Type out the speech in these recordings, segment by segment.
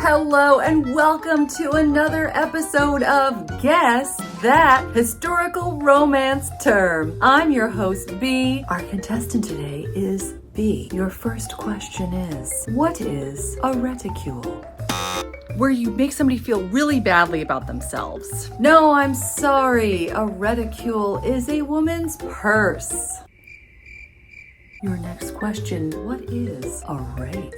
Hello and welcome to another episode of Guess That Historical Romance Term. I'm your host, B. Our contestant today is B. Your first question is, what is a reticule? Where you make somebody feel really badly about themselves. No, I'm sorry. A reticule is a woman's purse. Your next question, what is a rake?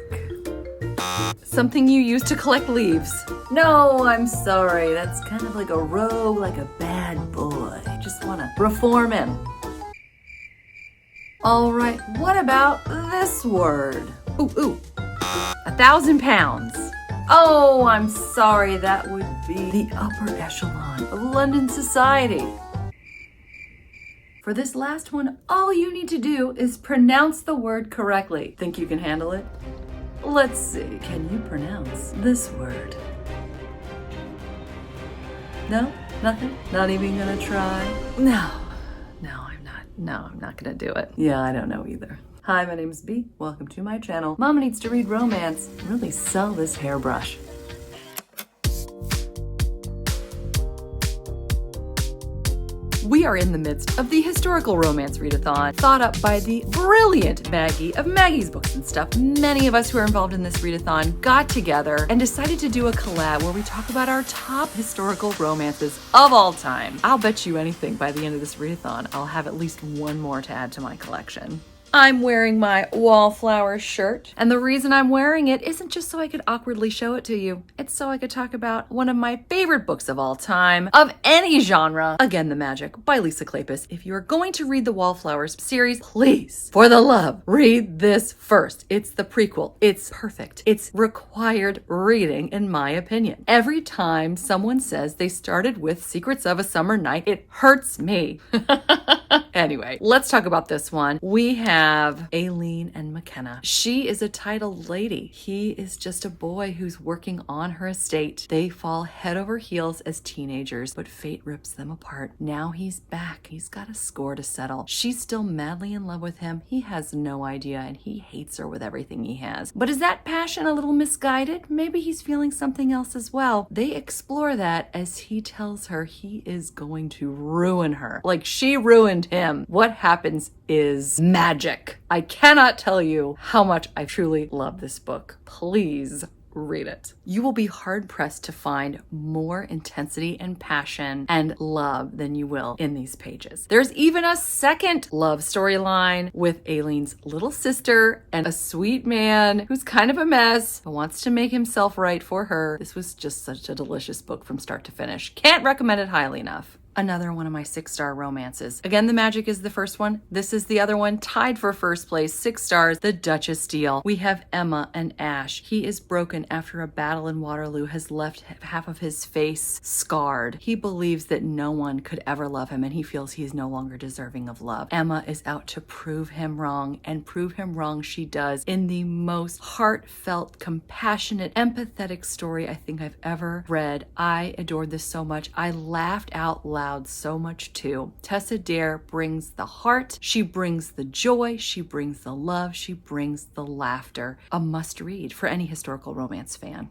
Something you use to collect leaves. No, I'm sorry. That's kind of like a rogue, like a bad boy. Just want to reform him. All right, what about this word? Ooh. 1,000 pounds. Oh, I'm sorry. That would be the upper echelon of London society. For this last one, all you need to do is pronounce the word correctly. Think you can handle it? Let's see. Can you pronounce this word? No? Nothing? Not even gonna try? No, I'm not. No, I'm not gonna do it. Yeah, I don't know either. Hi, my name's B. Welcome to my channel. Mama needs to read romance and really sell this hairbrush. We are in the midst of the historical romance readathon, thought up by the brilliant Maggie of Maggie's Books and Stuff. Many of us who are involved in this readathon got together and decided to do a collab where we talk about our top historical romances of all time. I'll bet you anything by the end of this readathon, I'll have at least one more to add to my collection. I'm wearing my Wallflower shirt, and the reason I'm wearing it isn't just so I could awkwardly show it to you. It's so I could talk about one of my favorite books of all time, of any genre. Again, The Magic by Lisa Kleypas. If you're going to read the Wallflowers series, please, for the love, read this first. It's the prequel. It's perfect. It's required reading, in my opinion. Every time someone says they started with Secrets of a Summer Night, it hurts me. Anyway, let's talk about this one. We have Aileen and McKenna. She is a titled lady. He is just a boy who's working on her estate. They fall head over heels as teenagers, but fate rips them apart. Now he's back. He's got a score to settle. She's still madly in love with him. He has no idea, and he hates her with everything he has. But is that passion a little misguided? Maybe he's feeling something else as well. They explore that as he tells her he is going to ruin her. Like she ruined him. What happens is magic. I cannot tell you how much I truly love this book. Please read it. You will be hard pressed to find more intensity and passion and love than you will in these pages. There's even a second love storyline with Aileen's little sister and a sweet man who's kind of a mess but wants to make himself right for her. This was just such a delicious book from start to finish. Can't recommend it highly enough. Another one of my 6-star romances. Again, The Magic is the first one. This is the other one, tied for first place, 6 stars, The Duchess Deal. We have Emma and Ash. He is broken after a battle in Waterloo has left half of his face scarred. He believes that no one could ever love him, and he feels he is no longer deserving of love. Emma is out to prove him wrong, and prove him wrong she does in the most heartfelt, compassionate, empathetic story I think I've ever read. I adored this so much. I laughed out loud so much too. Tessa Dare brings the heart, she brings the joy, she brings the love, she brings the laughter. A must read for any historical romance fan.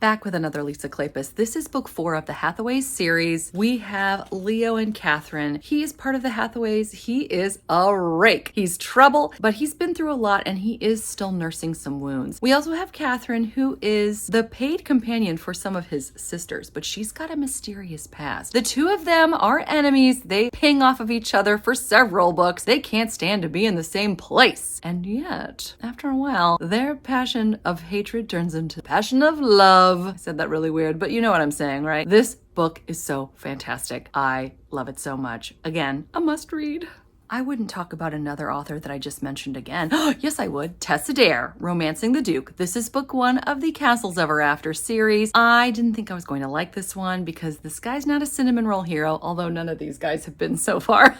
Back with another Lisa Kleypas. This is book 4 of the Hathaways series. We have Leo and Catherine. He is part of the Hathaways. He is a rake. He's trouble, but he's been through a lot and he is still nursing some wounds. We also have Catherine, who is the paid companion for some of his sisters, but she's got a mysterious past. The two of them are enemies. They ping off of each other for several books. They can't stand to be in the same place. And yet, after a while, their passion of hatred turns into passion of love. I said that really weird, but you know what I'm saying, right? This book is so fantastic. I love it so much. Again, a must read. I wouldn't talk about another author that I just mentioned again. Yes, I would. Tessa Dare, Romancing the Duke. This is book 1 of the Castles Ever After series. I didn't think I was going to like this one because this guy's not a cinnamon roll hero, although none of these guys have been so far.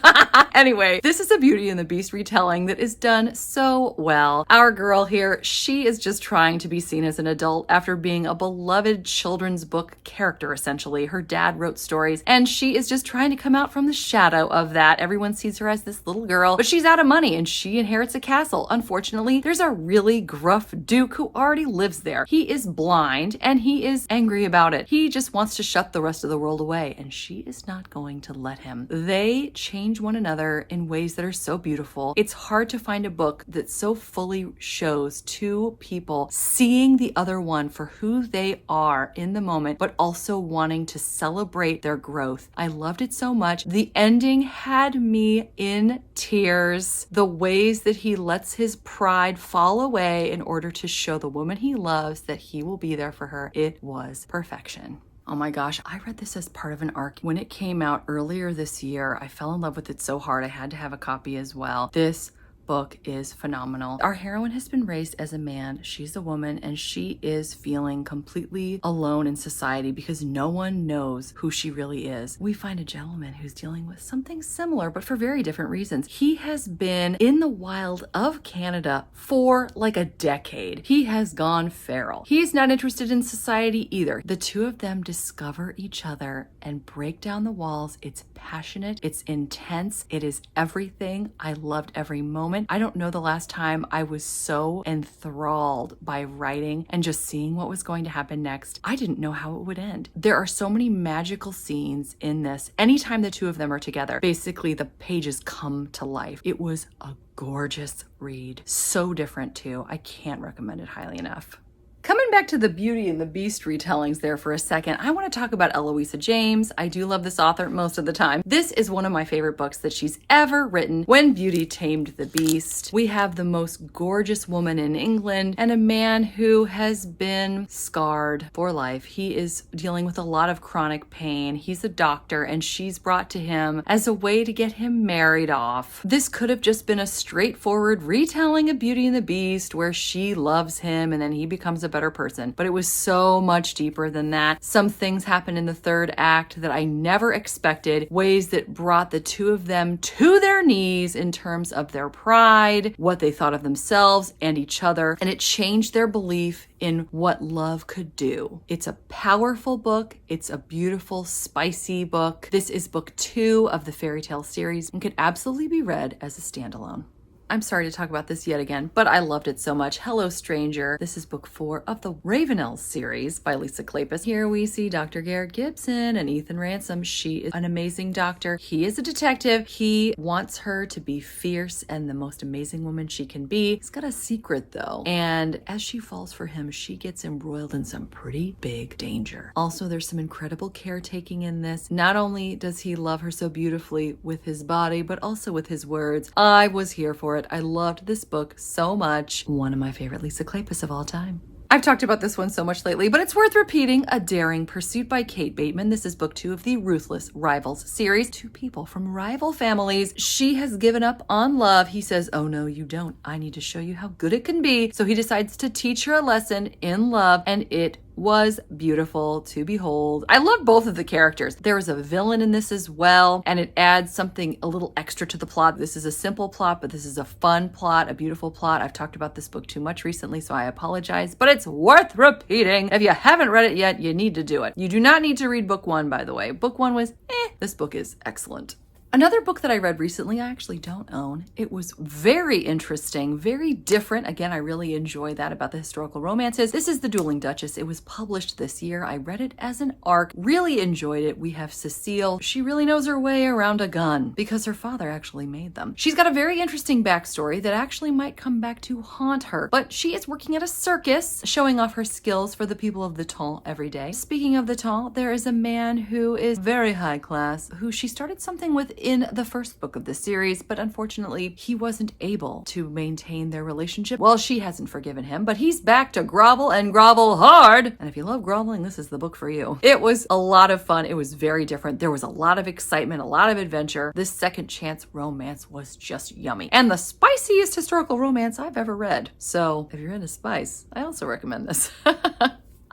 Anyway, this is a Beauty and the Beast retelling that is done so well. Our girl here, she is just trying to be seen as an adult after being a beloved children's book character, essentially. Her dad wrote stories, and she is just trying to come out from the shadow of that. Everyone sees her as this this little girl, but she's out of money and she inherits a castle. Unfortunately, there's a really gruff duke who already lives there. He is blind and he is angry about it. He just wants to shut the rest of the world away, and she is not going to let him. They change one another in ways that are so beautiful. It's hard to find a book that so fully shows two people seeing the other one for who they are in the moment, but also wanting to celebrate their growth. I loved it so much. The ending had me in tears. The ways that he lets his pride fall away in order to show the woman he loves that he will be there for her. It was perfection. Oh my gosh, I read this as part of an arc. When it came out earlier this year, I fell in love with it so hard I had to have a copy as well. This book is phenomenal. Our heroine has been raised as a man. She's a woman and she is feeling completely alone in society because no one knows who she really is. We find a gentleman who's dealing with something similar, but for very different reasons. He has been in the wild of Canada for like a decade. He has gone feral. He's not interested in society either. The two of them discover each other and break down the walls. It's passionate. It's intense. It is everything. I loved every moment. I don't know the last time I was so enthralled by writing and just seeing what was going to happen next. I didn't know how it would end. There are so many magical scenes in this. Anytime the two of them are together, basically the pages come to life. It was a gorgeous read. So different too. I can't recommend it highly enough. Coming back to the Beauty and the Beast retellings there for a second, I want to talk about Eloisa James. I do love this author most of the time. This is one of my favorite books that she's ever written. When Beauty Tamed the Beast, we have the most gorgeous woman in England and a man who has been scarred for life. He is dealing with a lot of chronic pain. He's a doctor and she's brought to him as a way to get him married off. This could have just been a straightforward retelling of Beauty and the Beast where she loves him and then he becomes a better person, but it was so much deeper than that. Some things happened in the third act that I never expected, ways that brought the two of them to their knees in terms of their pride, what they thought of themselves and each other, and it changed their belief in what love could do. It's a powerful book. It's a beautiful, spicy book. This is book 2 of the fairy tale series and could absolutely be read as a standalone. I'm sorry to talk about this yet again, but I loved it so much. Hello, Stranger. This is book 4 of the Ravenel series by Lisa Kleypas. Here we see Dr. Garrett Gibson and Ethan Ransom. She is an amazing doctor. He is a detective. He wants her to be fierce and the most amazing woman she can be. He's got a secret though, and as she falls for him, she gets embroiled in some pretty big danger. Also, there's some incredible caretaking in this. Not only does he love her so beautifully with his body, but also with his words. I was here for it. I loved this book so much. One of my favorite Lisa Kleypas of all time. I've talked about this one so much lately, but it's worth repeating. A Daring Pursuit by Kate Bateman. This is book 2 of the Ruthless Rivals series. Two people from rival families. She has given up on love. He says, oh no, you don't. I need to show you how good it can be. So he decides to teach her a lesson in love, and it was beautiful to behold. I love both of the characters. There is a villain in this as well, and it adds something a little extra to the plot. This is a simple plot, but this is a fun plot, a beautiful plot. I've talked about this book too much recently, so I apologize, but it's worth repeating. If you haven't read it yet, you need to do it. You do not need to read book 1, by the way. Book 1 was This book is excellent. Another book that I read recently, I actually don't own. It was very interesting, very different. Again, I really enjoy that about the historical romances. This is The Dueling Duchess. It was published this year. I read it as an ARC, really enjoyed it. We have Cecile. She really knows her way around a gun because her father actually made them. She's got a very interesting backstory that actually might come back to haunt her, but she is working at a circus, showing off her skills for the people of the Temps every day. Speaking of the Temps, there is a man who is very high class, who she started something with in the first book of the series, but unfortunately he wasn't able to maintain their relationship. Well, she hasn't forgiven him, but he's back to grovel and grovel hard. And if you love groveling, this is the book for you. It was a lot of fun. It was very different. There was a lot of excitement, a lot of adventure. This second chance romance was just yummy. And the spiciest historical romance I've ever read. So if you're into spice, I also recommend this.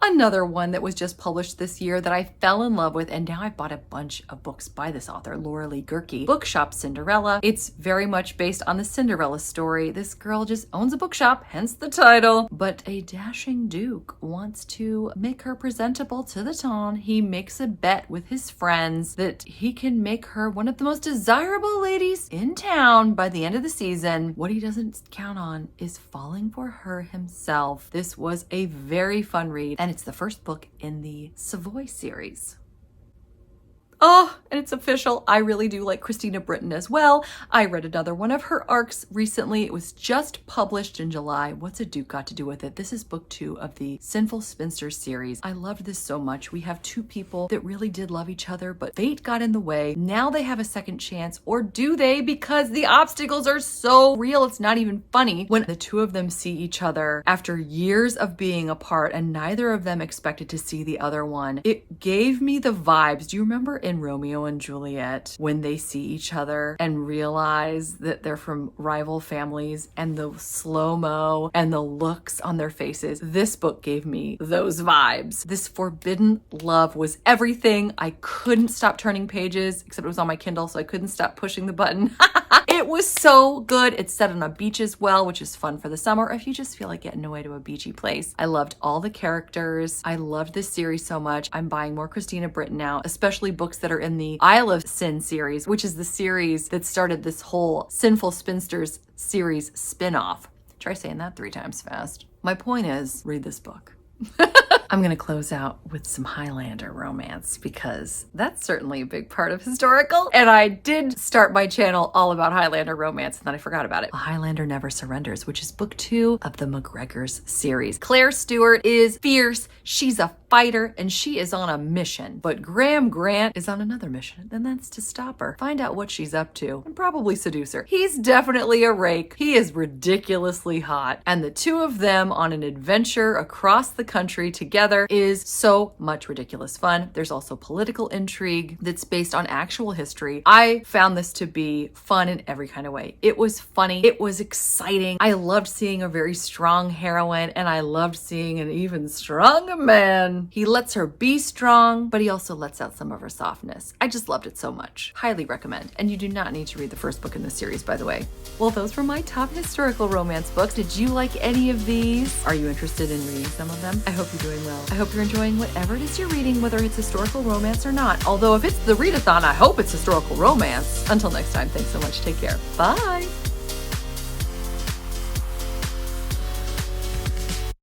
Another one that was just published this year that I fell in love with, and now I've bought a bunch of books by this author, Laura Lee Gerke, Bookshop Cinderella. It's very much based on the Cinderella story. This girl just owns a bookshop, hence the title, but a dashing duke wants to make her presentable to the town. He makes a bet with his friends that he can make her one of the most desirable ladies in town by the end of the season. What he doesn't count on is falling for her himself. This was a very fun read, and it's the first book in the Savoy series. Oh, and it's official. I really do like Christina Britton as well. I read another one of her arcs recently. It was just published in July. What's a Duke got to do with it? This is book 2 of the Sinful Spinsters series. I loved this so much. We have 2 people that really did love each other, but fate got in the way. Now they have a second chance, or do they? Because the obstacles are so real. It's not even funny when the 2 of them see each other after years of being apart, and neither of them expected to see the other one. It gave me the vibes. Do you remember in Romeo and Juliet when they see each other and realize that they're from rival families, and the slow-mo and the looks on their faces? This book gave me those vibes. This forbidden love was everything. I couldn't stop turning pages, except it was on my Kindle, so I couldn't stop pushing the button. It was so good. It's set on a beach as well, which is fun for the summer if you just feel like getting away to a beachy place. I loved all the characters. I loved this series so much. I'm buying more Christina Britton now, especially books that are in the Isle of Sin series, which is the series that started this whole Sinful Spinsters series spin-off. Try saying that 3 times fast. My point is, read this book. I'm going to close out with some Highlander romance because that's certainly a big part of historical. And I did start my channel all about Highlander romance, and then I forgot about it. A Highlander Never Surrenders, which is book 2 of the McGregors series. Claire Stewart is fierce. She's a fighter and she is on a mission. But Graham Grant is on another mission, and that's to stop her, find out what she's up to, and probably seduce her. He's definitely a rake. He is ridiculously hot. And the 2 of them on an adventure across the country together is so much ridiculous fun. There's also political intrigue that's based on actual history. I found this to be fun in every kind of way. It was funny. It was exciting. I loved seeing a very strong heroine, and I loved seeing an even stronger man. He lets her be strong, but he also lets out some of her softness. I just loved it so much. Highly recommend. And you do not need to read the first book in the series, by the way. Well, those were my top historical romance books. Did you like any of these? Are you interested in reading some of them? I hope you're doing well. I hope you're enjoying whatever it is you're reading, whether it's historical romance or not. Although if it's the Readathon, I hope it's historical romance. Until next time, thanks so much. Take care. Bye.